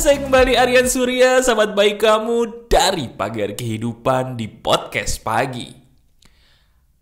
saya kembali Aryan Surya, sahabat baik kamu dari Pagi Hari Kehidupan di podcast pagi.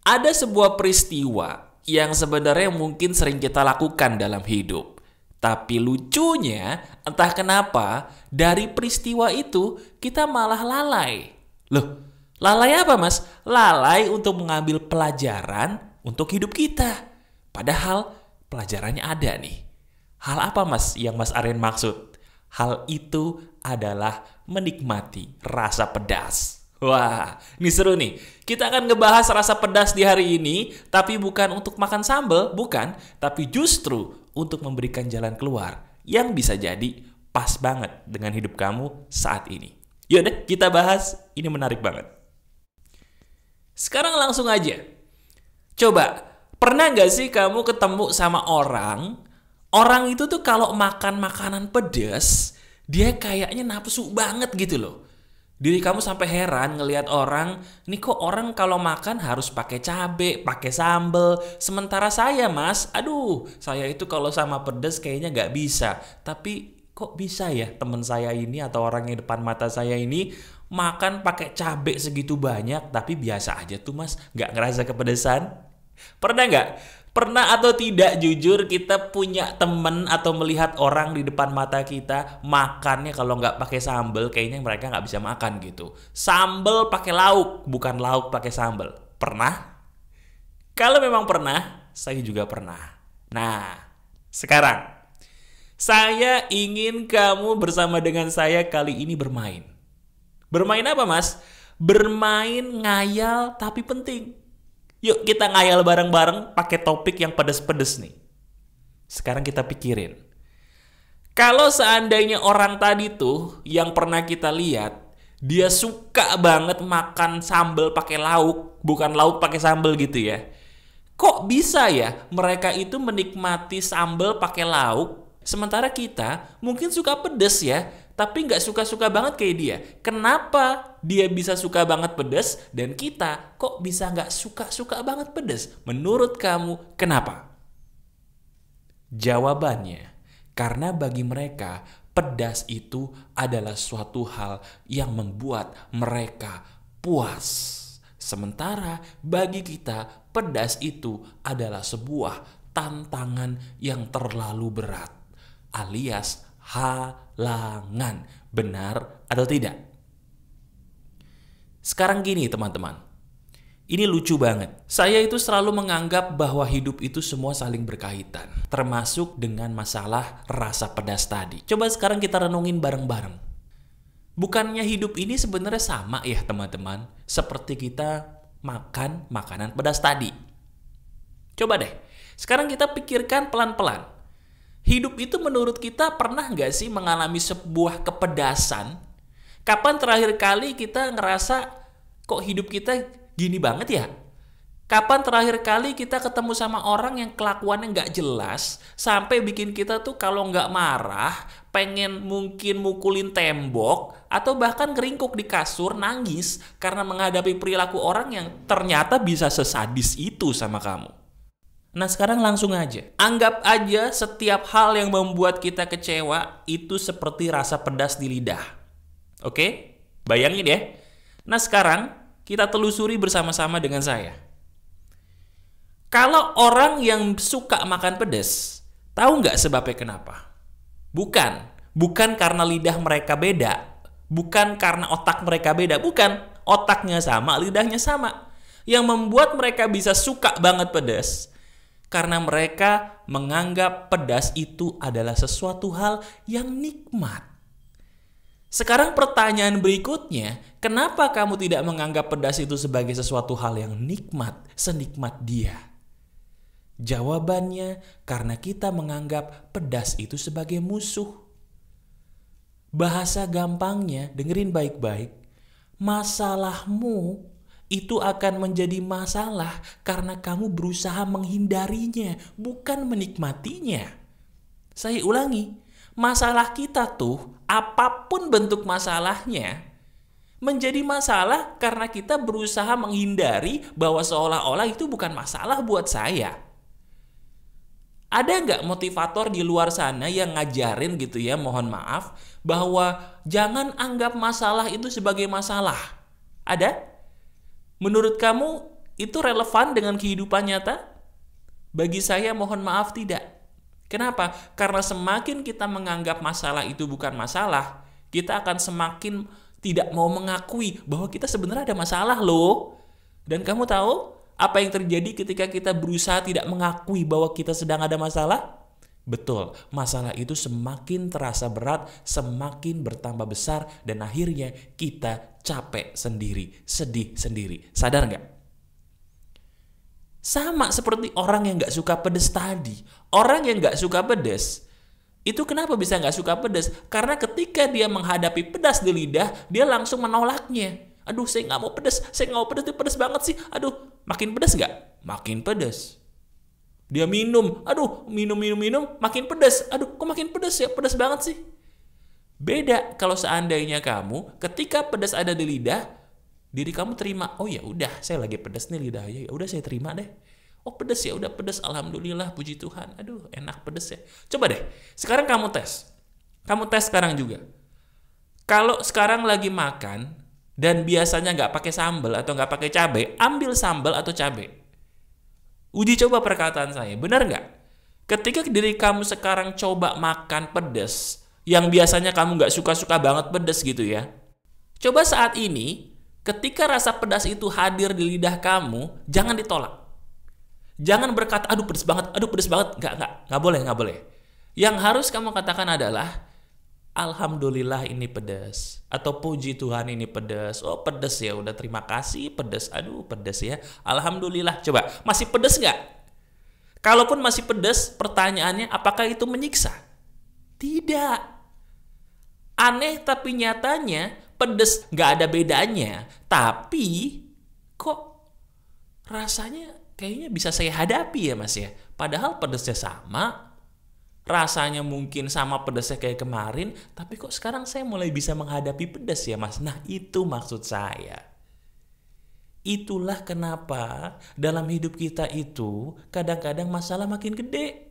Ada sebuah peristiwa yang sebenarnya mungkin sering kita lakukan dalam hidup. Tapi lucunya, entah kenapa, dari peristiwa itu kita malah lalai. Loh, lalai apa mas? Lalai untuk mengambil pelajaran untuk hidup kita. Padahal pelajarannya ada nih. Hal apa mas yang mas Aryan maksud? Hal itu adalah menikmati rasa pedas. Wah, ini seru nih. Kita akan ngebahas rasa pedas di hari ini, tapi bukan untuk makan sambal, bukan. Tapi justru untuk memberikan jalan keluar yang bisa jadi pas banget dengan hidup kamu saat ini. Yaudah, kita bahas. Ini menarik banget. Sekarang langsung aja. Coba, pernah gak sih kamu ketemu sama orang itu tuh kalau makan makanan pedas, dia kayaknya nafsu banget gitu loh. Diri kamu sampai heran ngelihat orang, nih kok orang kalau makan harus pakai cabai, pakai sambal. Sementara saya mas, saya itu kalau sama pedas kayaknya gak bisa. Tapi kok bisa ya teman saya ini atau orang yang depan mata saya ini makan pakai cabai segitu banyak, tapi biasa aja tuh mas, gak ngerasa kepedesan? Pernah gak? Pernah atau tidak jujur kita punya temen atau melihat orang di depan mata kita makannya kalau nggak pakai sambal kayaknya mereka nggak bisa makan gitu. Sambal pakai lauk, bukan lauk pakai sambal. Pernah? Kalau memang pernah, saya juga pernah. Nah, sekarang saya ingin kamu bersama dengan saya kali ini bermain. Bermain apa mas? Bermain ngayal tapi penting. Yuk kita ngayal bareng-bareng pakai topik yang pedes-pedes nih. Sekarang kita pikirin. Kalau seandainya orang tadi tuh yang pernah kita lihat, dia suka banget makan sambal pakai lauk, bukan lauk pakai sambal gitu ya. Kok bisa ya mereka itu menikmati sambal pakai lauk, sementara kita mungkin suka pedes ya, tapi nggak suka-suka banget kayak dia. Kenapa dia bisa suka banget pedas dan kita kok bisa nggak suka-suka banget pedas? Menurut kamu kenapa? Jawabannya, karena bagi mereka pedas itu adalah suatu hal yang membuat mereka puas. Sementara bagi kita pedas itu adalah sebuah tantangan yang terlalu berat, alias halangan. Benar atau tidak? Sekarang gini teman-teman, ini lucu banget. Saya itu selalu menganggap bahwa hidup itu semua saling berkaitan, termasuk dengan masalah rasa pedas tadi. Coba sekarang kita renungin bareng-bareng. Bukannya hidup ini sebenarnya sama ya teman-teman, seperti kita makan makanan pedas tadi. Coba deh, sekarang kita pikirkan pelan-pelan. Hidup itu menurut kita pernah nggak sih mengalami sebuah kepedasan? Kapan terakhir kali kita ngerasa kok hidup kita gini banget ya? Kapan terakhir kali kita ketemu sama orang yang kelakuannya nggak jelas sampai bikin kita tuh kalau nggak marah pengen mungkin mukulin tembok atau bahkan ngeringkuk di kasur nangis karena menghadapi perilaku orang yang ternyata bisa sesadis itu sama kamu? Nah sekarang langsung aja, anggap aja setiap hal yang membuat kita kecewa itu seperti rasa pedas di lidah. Oke? Bayangin ya. Nah sekarang kita telusuri bersama-sama dengan saya. Kalau orang yang suka makan pedas, tahu nggak sebabnya kenapa? Bukan karena lidah mereka beda. Bukan karena otak mereka beda. Bukan, otaknya sama, lidahnya sama. Yang membuat mereka bisa suka banget pedas karena mereka menganggap pedas itu adalah sesuatu hal yang nikmat. Sekarang pertanyaan berikutnya, kenapa kamu tidak menganggap pedas itu sebagai sesuatu hal yang nikmat, senikmat dia? Jawabannya, karena kita menganggap pedas itu sebagai musuh. Bahasa gampangnya, dengerin baik-baik, masalahmu itu akan menjadi masalah karena kamu berusaha menghindarinya, bukan menikmatinya. Saya ulangi, masalah kita tuh, apapun bentuk masalahnya, menjadi masalah karena kita berusaha menghindari bahwa seolah-olah itu bukan masalah buat saya. Ada nggak motivator di luar sana yang ngajarin gitu ya, mohon maaf, bahwa jangan anggap masalah itu sebagai masalah? Ada? Menurut kamu itu relevan dengan kehidupan nyata? Bagi saya mohon maaf tidak. Kenapa? Karena semakin kita menganggap masalah itu bukan masalah, kita akan semakin tidak mau mengakui bahwa kita sebenarnya ada masalah loh. Dan kamu tahu apa yang terjadi ketika kita berusaha tidak mengakui bahwa kita sedang ada masalah? Betul, masalah itu semakin terasa berat, semakin bertambah besar, dan akhirnya kita capek sendiri, sedih sendiri. Sadar nggak? Sama seperti orang yang nggak suka pedes tadi. Orang yang nggak suka pedes, itu kenapa bisa nggak suka pedas? Karena ketika dia menghadapi pedas di lidah, dia langsung menolaknya. Aduh, saya nggak mau pedas, saya nggak mau pedas, itu pedas banget sih. Aduh, makin pedas nggak? Makin pedas. Dia minum, aduh, minum, makin pedas. Aduh, kok makin pedas ya? Pedas banget sih. Beda kalau seandainya kamu ketika pedas ada di lidah, diri kamu terima. Oh ya udah, saya lagi pedas nih lidahnya. Ya udah saya terima deh. Oh pedas ya, udah pedas, alhamdulillah, puji Tuhan. Aduh, enak pedas ya. Coba deh, sekarang kamu tes. Kamu tes sekarang juga. Kalau sekarang lagi makan dan biasanya nggak pakai sambal atau nggak pakai cabai, ambil sambal atau cabai. Uji coba perkataan saya, benar nggak? Ketika diri kamu sekarang coba makan pedas, yang biasanya kamu nggak suka-suka banget pedas gitu ya. Coba saat ini, ketika rasa pedas itu hadir di lidah kamu, jangan ditolak. Jangan berkata, aduh pedes banget, aduh pedes banget. Nggak boleh. Yang harus kamu katakan adalah, alhamdulillah ini pedas. Atau puji Tuhan ini pedas. Oh pedas ya, udah terima kasih pedas. Aduh pedas ya, alhamdulillah. Coba, masih pedas nggak? Kalaupun masih pedas, pertanyaannya apakah itu menyiksa? Tidak. Aneh tapi nyatanya, pedas nggak ada bedanya. Tapi, kok rasanya kayaknya bisa saya hadapi ya mas ya. Padahal pedasnya sama, rasanya mungkin sama pedasnya kayak kemarin, tapi kok sekarang saya mulai bisa menghadapi pedas ya mas. Nah itu maksud saya. Itulah kenapa dalam hidup kita itu kadang-kadang masalah makin gede.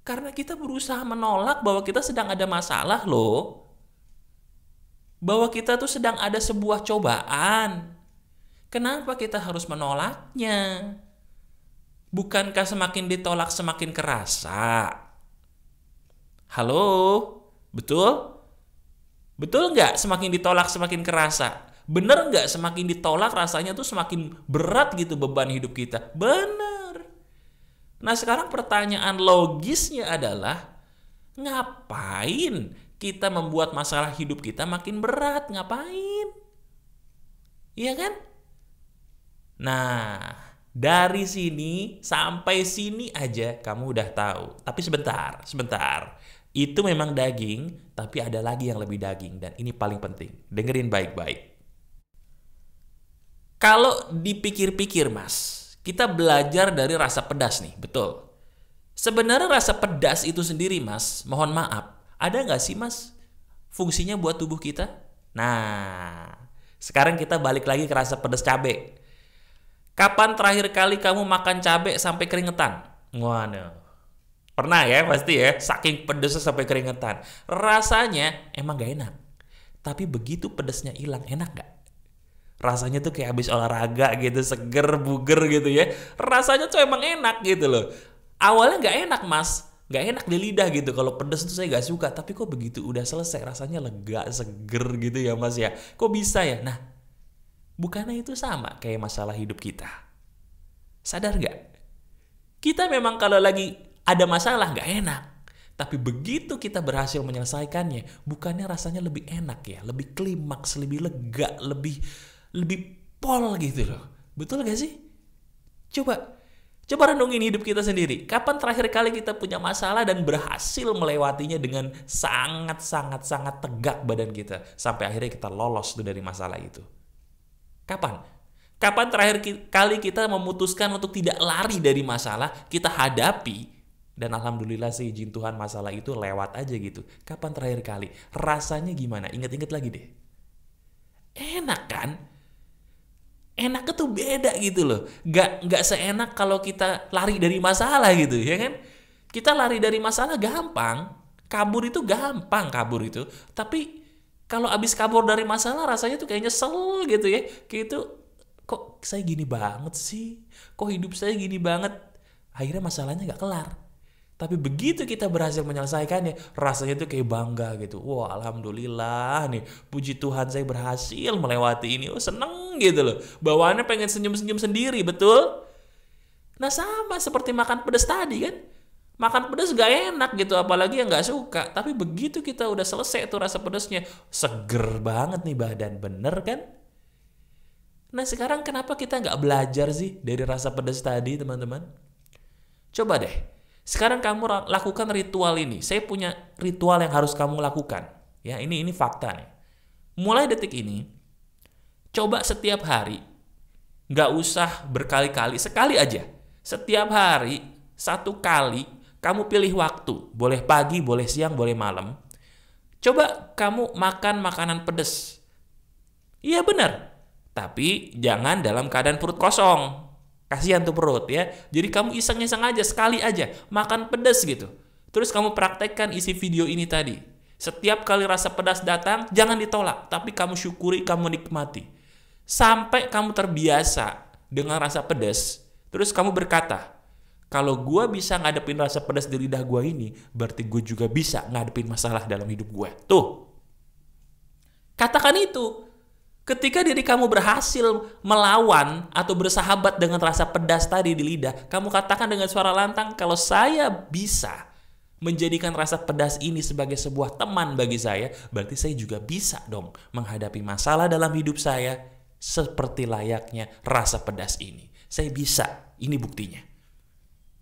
Karena kita berusaha menolak bahwa kita sedang ada masalah loh. Bahwa kita tuh sedang ada sebuah cobaan. Kenapa kita harus menolaknya? Bukankah semakin ditolak semakin kerasa? Halo? Betul? Betul nggak semakin ditolak semakin kerasa? Bener nggak semakin ditolak rasanya tuh semakin berat gitu beban hidup kita? Bener. Nah sekarang pertanyaan logisnya adalah, ngapain kita membuat masalah hidup kita makin berat? Ngapain? Iya kan? Nah, dari sini sampai sini aja kamu udah tahu. Tapi sebentar. Itu memang daging, tapi ada lagi yang lebih daging. Dan ini paling penting. Dengerin baik-baik. Kalau dipikir-pikir mas, kita belajar dari rasa pedas nih, betul. Sebenarnya rasa pedas itu sendiri mas, mohon maaf, ada nggak sih mas fungsinya buat tubuh kita? Nah, sekarang kita balik lagi ke rasa pedas cabai. Kapan terakhir kali kamu makan cabai sampai keringetan? Waduh. Pernah ya pasti ya, saking pedasnya sampai keringetan. Rasanya emang gak enak. Tapi begitu pedasnya hilang, enak gak? Rasanya tuh kayak habis olahraga gitu, seger, buger gitu ya. Rasanya tuh emang enak gitu loh. Awalnya gak enak mas, gak enak di lidah gitu. Kalau pedas tuh saya gak suka, tapi kok begitu udah selesai rasanya lega, seger gitu ya mas ya. Kok bisa ya? Nah, bukannya itu sama kayak masalah hidup kita? Sadar gak? Kita memang kalau lagi ada masalah gak enak. Tapi begitu kita berhasil menyelesaikannya, bukannya rasanya lebih enak ya? Lebih klimaks, lebih lega, lebih pol gitu loh. Betul gak sih? Coba renungin hidup kita sendiri. Kapan terakhir kali kita punya masalah dan berhasil melewatinya dengan sangat tegak badan kita. Sampai akhirnya kita lolos tuh dari masalah itu. Kapan? Kapan terakhir kali kita memutuskan untuk tidak lari dari masalah, kita hadapi, dan alhamdulillah sih izin Tuhan masalah itu lewat aja gitu. Kapan terakhir kali? Rasanya gimana? Ingat-ingat lagi deh. Enak kan? Enaknya tuh beda gitu loh. Gak seenak kalau kita lari dari masalah gitu, ya kan? Kita lari dari masalah gampang. Kabur itu gampang, kabur itu. Tapi kalau abis kabur dari masalah rasanya tuh kayak nyesel gitu ya. Kayak itu, kok saya gini banget sih? Kok hidup saya gini banget? Akhirnya masalahnya gak kelar. Tapi begitu kita berhasil menyelesaikannya, rasanya tuh kayak bangga gitu. Wah, alhamdulillah nih, puji Tuhan saya berhasil melewati ini. Oh, seneng gitu loh. Bawaannya pengen senyum-senyum sendiri, betul? Nah, sama seperti makan pedas tadi kan. Makan pedas gak enak gitu, apalagi yang gak suka. Tapi begitu kita udah selesai tuh rasa pedasnya, seger banget nih badan, bener kan? Nah, sekarang kenapa kita gak belajar sih dari rasa pedas tadi, teman-teman? Coba deh, sekarang kamu lakukan ritual ini. Saya punya ritual yang harus kamu lakukan. Ya, ini fakta nih. Mulai detik ini, coba setiap hari, gak usah berkali-kali, sekali aja. Setiap hari, 1 kali, kamu pilih waktu, boleh pagi, boleh siang, boleh malam. Coba kamu makan makanan pedas. Iya benar, tapi jangan dalam keadaan perut kosong. Kasihan tuh perut ya. Jadi kamu iseng-iseng aja, sekali aja, makan pedas gitu. Terus kamu praktekkan isi video ini tadi. Setiap kali rasa pedas datang, jangan ditolak, tapi kamu syukuri, kamu nikmati. Sampai kamu terbiasa dengan rasa pedas, terus kamu berkata, kalau gue bisa ngadepin rasa pedas di lidah gue ini, berarti gue juga bisa ngadepin masalah dalam hidup gue. Tuh. Katakan itu. Ketika diri kamu berhasil melawan atau bersahabat dengan rasa pedas tadi di lidah, kamu katakan dengan suara lantang, kalau saya bisa menjadikan rasa pedas ini sebagai sebuah teman bagi saya, berarti saya juga bisa dong menghadapi masalah dalam hidup saya seperti layaknya rasa pedas ini. Saya bisa. Ini buktinya.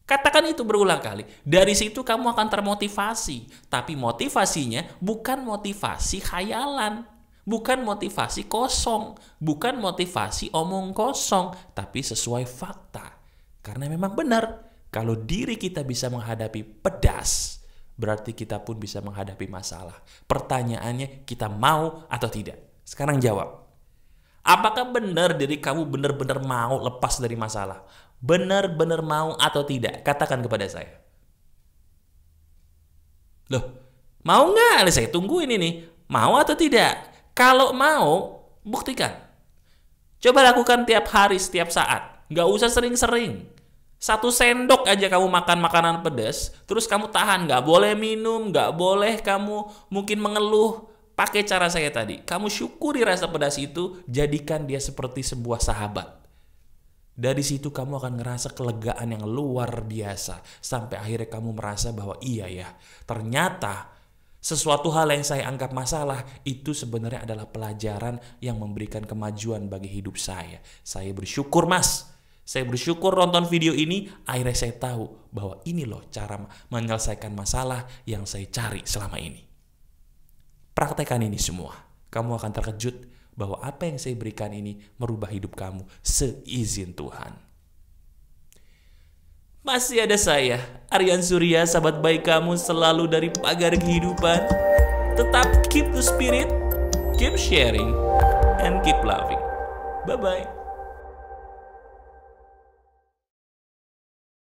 Katakan itu berulang kali. Dari situ kamu akan termotivasi. Tapi motivasinya bukan motivasi khayalan. Bukan motivasi kosong. Bukan motivasi omong kosong. Tapi sesuai fakta. Karena memang benar. Kalau diri kita bisa menghadapi pedas, berarti kita pun bisa menghadapi masalah. Pertanyaannya, kita mau atau tidak? Sekarang jawab. Apakah benar diri kamu benar-benar mau lepas dari masalah? Benar-benar mau atau tidak? Katakan kepada saya. Loh, mau nggak? Saya tungguin ini. Mau atau tidak? Kalau mau, buktikan. Coba lakukan tiap hari, setiap saat. Nggak usah sering-sering. 1 sendok aja kamu makan makanan pedas, terus kamu tahan. Nggak boleh minum, nggak boleh kamu mungkin mengeluh. Pakai cara saya tadi. Kamu syukuri rasa pedas itu, jadikan dia seperti sebuah sahabat. Dari situ kamu akan ngerasa kelegaan yang luar biasa. Sampai akhirnya kamu merasa bahwa iya ya, ternyata sesuatu hal yang saya anggap masalah itu sebenarnya adalah pelajaran yang memberikan kemajuan bagi hidup saya. Saya bersyukur mas. Saya bersyukur nonton video ini, akhirnya saya tahu bahwa ini loh cara menyelesaikan masalah yang saya cari selama ini. Praktekkan ini semua. Kamu akan terkejut bahwa apa yang saya berikan ini merubah hidup kamu seizin Tuhan. Masih ada saya, Aryan Surya, sahabat baik kamu selalu dari pagar kehidupan. Tetap keep the spirit, keep sharing, and keep loving. Bye-bye.